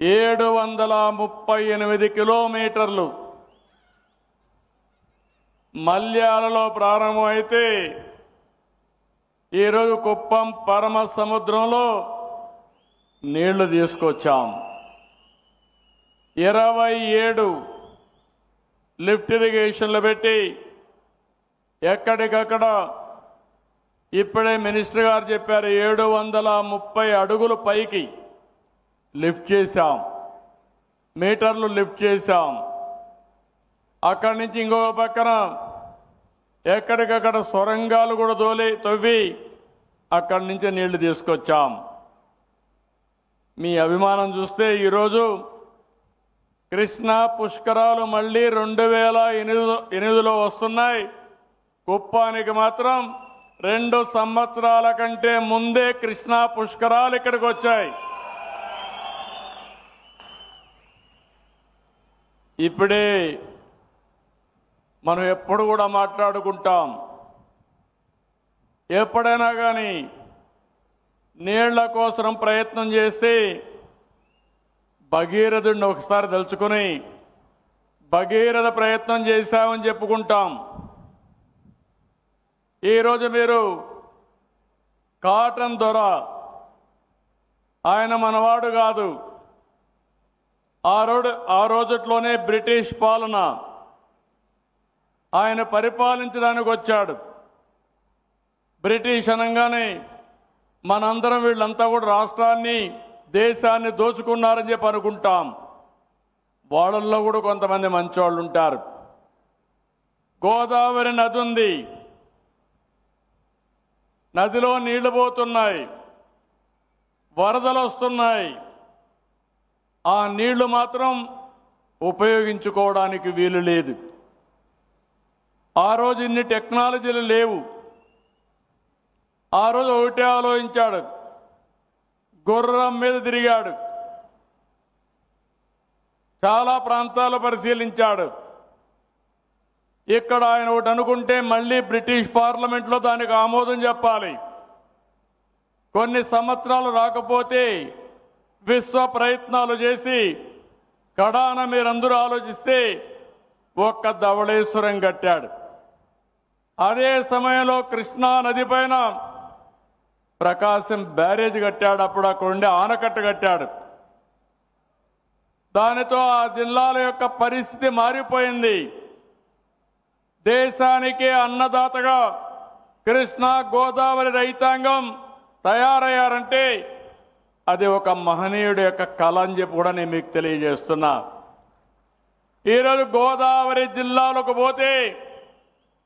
738 కిలోమీటర్లు మల్యాలలో ప్రారంభమైతే ఈరోజు కుప్పం పరమ సముద్రంలో నీళ్లు తీసుకొచ్చాం. 27 లిఫ్ట్ ఇరిగేషన్లు పెట్టి ఎక్కడికక్కడ ఇప్పుడే మినిస్టర్ గారు చెప్పారు 730 అడుగులు పైకి లిఫ్ట్ చేశాం, మీటర్లు లిఫ్ట్ చేశాం. అక్కడి నుంచి ఇంకో పక్కన ఎక్కడికక్కడ సొరంగాలు కూడా తవ్వి అక్కడి నుంచి నీళ్లు తీసుకొచ్చాం. మీ అభిమానం చూస్తే ఈరోజు కృష్ణా పుష్కరాలు మళ్ళీ 2008లో వస్తున్నాయి. కుప్పానికి మాత్రం 2 సంవత్సరాల కంటే ముందే కృష్ణా పుష్కరాలు ఇక్కడికి వచ్చాయి. ఇప్పుడే మనం ఎప్పుడు కూడా మాట్లాడుకుంటాం, ఎప్పుడైనా కానీ నీళ్ల కోసం ప్రయత్నం చేసి భగీరథుడిని ఒకసారి తలుచుకుని భగీరథ ప్రయత్నం చేశామని చెప్పుకుంటాం. ఈరోజు మీరు కాటన్ దొర, ఆయన మనవాడు కాదు. ఆ రోజుట్లోనే బ్రిటిష్ పాలన, ఆయన పరిపాలించడానికి వచ్చాడు. బ్రిటిష్ అనగానే మనందరం వీళ్ళంతా కూడా రాష్ట్రాన్ని దేశాన్ని దోచుకున్నారని చెప్పి అనుకుంటాం. వాళ్ళల్లో కూడా కొంతమంది మంచోళ్ళు ఉంటారు. గోదావరి నది ఉంది, నదిలో నీళ్లు పోతున్నాయి, వరదలు వస్తున్నాయి. ఆ నీళ్లు మాత్రం ఉపయోగించుకోవడానికి వీలు లేదు. ఆ రోజు ఇన్ని టెక్నాలజీలు లేవు. ఆ రోజు ఒకటే ఆలోచించాడు, గుర్రం మీద తిరిగాడు, చాలా ప్రాంతాలు పరిశీలించాడు. ఇక్కడ ఆయన ఒకటి అనుకుంటే మళ్ళీ బ్రిటిష్ పార్లమెంట్లో దానికి ఆమోదం చెప్పాలి. కొన్ని సంవత్సరాలు రాకపోతే విశ్వ ప్రయత్నాలు చేసి కడాన మీరందరూ ఆలోచిస్తే ఒక్క ధవళేశ్వరం కట్టాడు. అదే సమయంలో కృష్ణా నది పైన ప్రకాశం బ్యారేజ్ కట్టాడు. అప్పుడు అక్కడ ఉండే ఆనకట్ట కట్టాడు. దానితో ఆ జిల్లాల యొక్క పరిస్థితి మారిపోయింది. దేశానికి అన్నదాతగా కృష్ణా గోదావరి రైతాంగం తయారయ్యారంటే అది ఒక మహనీయుడి యొక్క కళ అని చెప్పి కూడా నేను మీకు తెలియజేస్తున్నా. ఈరోజు గోదావరి జిల్లాలకు పోతే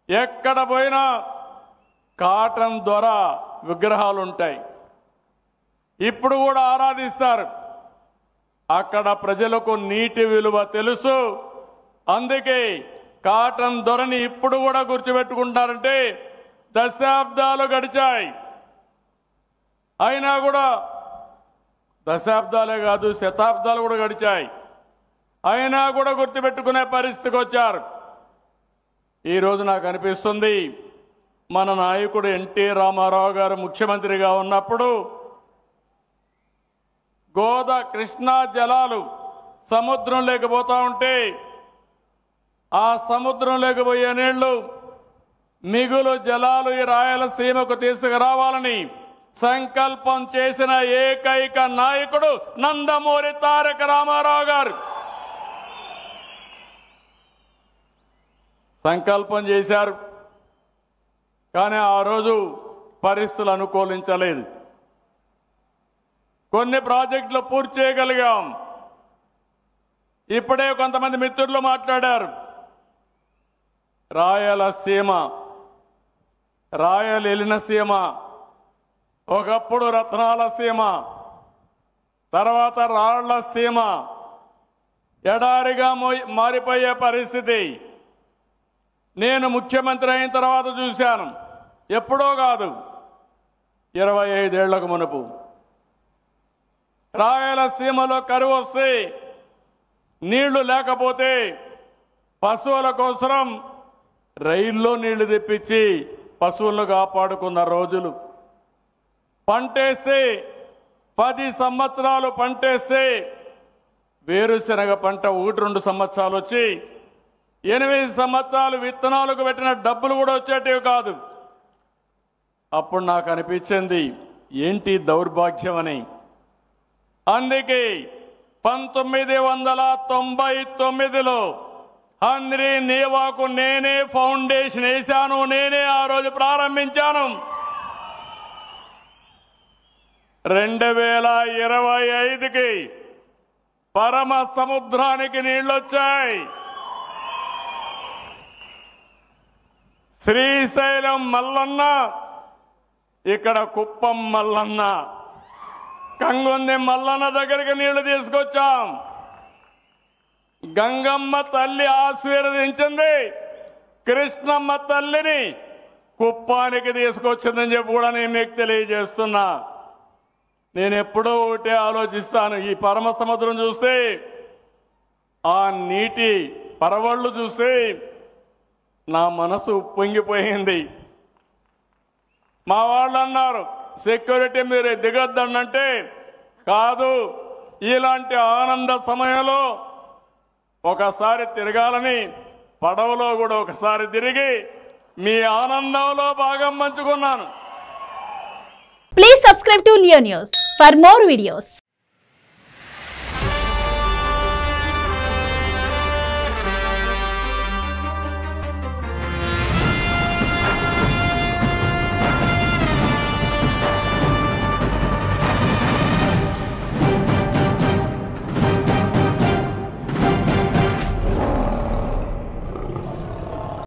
ఎక్కడ పోయినా కాటన్ దొర విగ్రహాలు ఉంటాయి. ఇప్పుడు కూడా ఆరాధిస్తారు. అక్కడ ప్రజలకు నీటి విలువ తెలుసు. అందుకే కాటన్ దొరని ఇప్పుడు కూడా గుర్తుపెట్టుకుంటారంటే దశాబ్దాలు గడిచాయి. అయినా కూడా దశాబ్దాలే కాదు శతాబ్దాలు కూడా గడిచాయి. అయినా కూడా గుర్తుపెట్టుకునే పరిస్థితికి వచ్చారు. ఈరోజు నాకు అనిపిస్తుంది, మన నాయకుడు ఎన్టీ రామారావు గారు ముఖ్యమంత్రిగా ఉన్నప్పుడు కృష్ణా జలాలు సముద్రం లేకపోతా ఉంటే ఆ సముద్రం లేకపోయే నీళ్లు మిగులు జలాలు ఈ రాయలసీమకు తీసుకురావాలని సంకల్పం చేసిన ఏకైక నాయకుడు నందమూరి తారక రామారావు గారు. సంకల్పం చేశారు, కానీ ఆ రోజు పరిస్థితులు అనుకూలించలేదు. కొన్ని ప్రాజెక్టులు పూర్తి చేయగలిగాం. ఇప్పుడే కొంతమంది మిత్రులు మాట్లాడారు, రాయలసీమ, రాయలసీమ ఒకప్పుడు రత్నాల సీమ, తర్వాత రాళ్ల సీమ, ఎడారిగా మారిపోయే పరిస్థితి నేను ముఖ్యమంత్రి అయిన తర్వాత చూశాను. ఎప్పుడో కాదు, 25 ఏళ్లకు మునుపు. రాయలసీమలో కరువు వస్తే నీళ్లు లేకపోతే పశువుల కోసం రైల్లో నీళ్లు తెప్పించి పశువులను కాపాడుకున్న రోజులు. పంటేస్తే 10 సంవత్సరాలు పంటేస్తే వేరుశనగ పంట 1-2 సంవత్సరాలు వచ్చి 8 సంవత్సరాలు విత్తనాలకు పెట్టిన డబ్బులు కూడా వచ్చేటివి కాదు. అప్పుడు నాకు అనిపించింది ఏంటి దౌర్భాగ్యం అని. అందుకే 1999లో హంద్రీ నీవాకు నేనే ఫౌండేషన్ వేశాను, నేనే ఆ రోజు ప్రారంభించాను. 2025కి పరమ సముద్రానికి నీళ్లొచ్చాయి. శ్రీశైలం మల్లన్న, ఇక్కడ కుప్పం మల్లన్న, కంగుంది మల్లన్న దగ్గరికి నీళ్లు తీసుకొచ్చాం. గంగమ్మ తల్లి ఆశీర్వదించింది, కృష్ణమ్మ తల్లిని కుప్పానికి తీసుకొచ్చిందని చెప్పి కూడా నేను మీకు తెలియజేస్తున్నా. నేను ఎప్పుడో ఒకటే ఆలోచిస్తాను, ఈ పరమ సముద్రం చూస్తే, ఆ నీటి పరవళ్ళు చూస్తే నా మనసు పొంగిపోయింది. మా వాళ్ళు అన్నారు సెక్యూరిటీ మీరు దిగొద్దనంటే, కాదు ఇలాంటి ఆనంద సమయంలో ఒకసారి తిరగాలని పడవలో కూడా ఒకసారి తిరిగి మీ ఆనందంలో భాగం పంచుకున్నాను. Please subscribe to Leo News for more videos.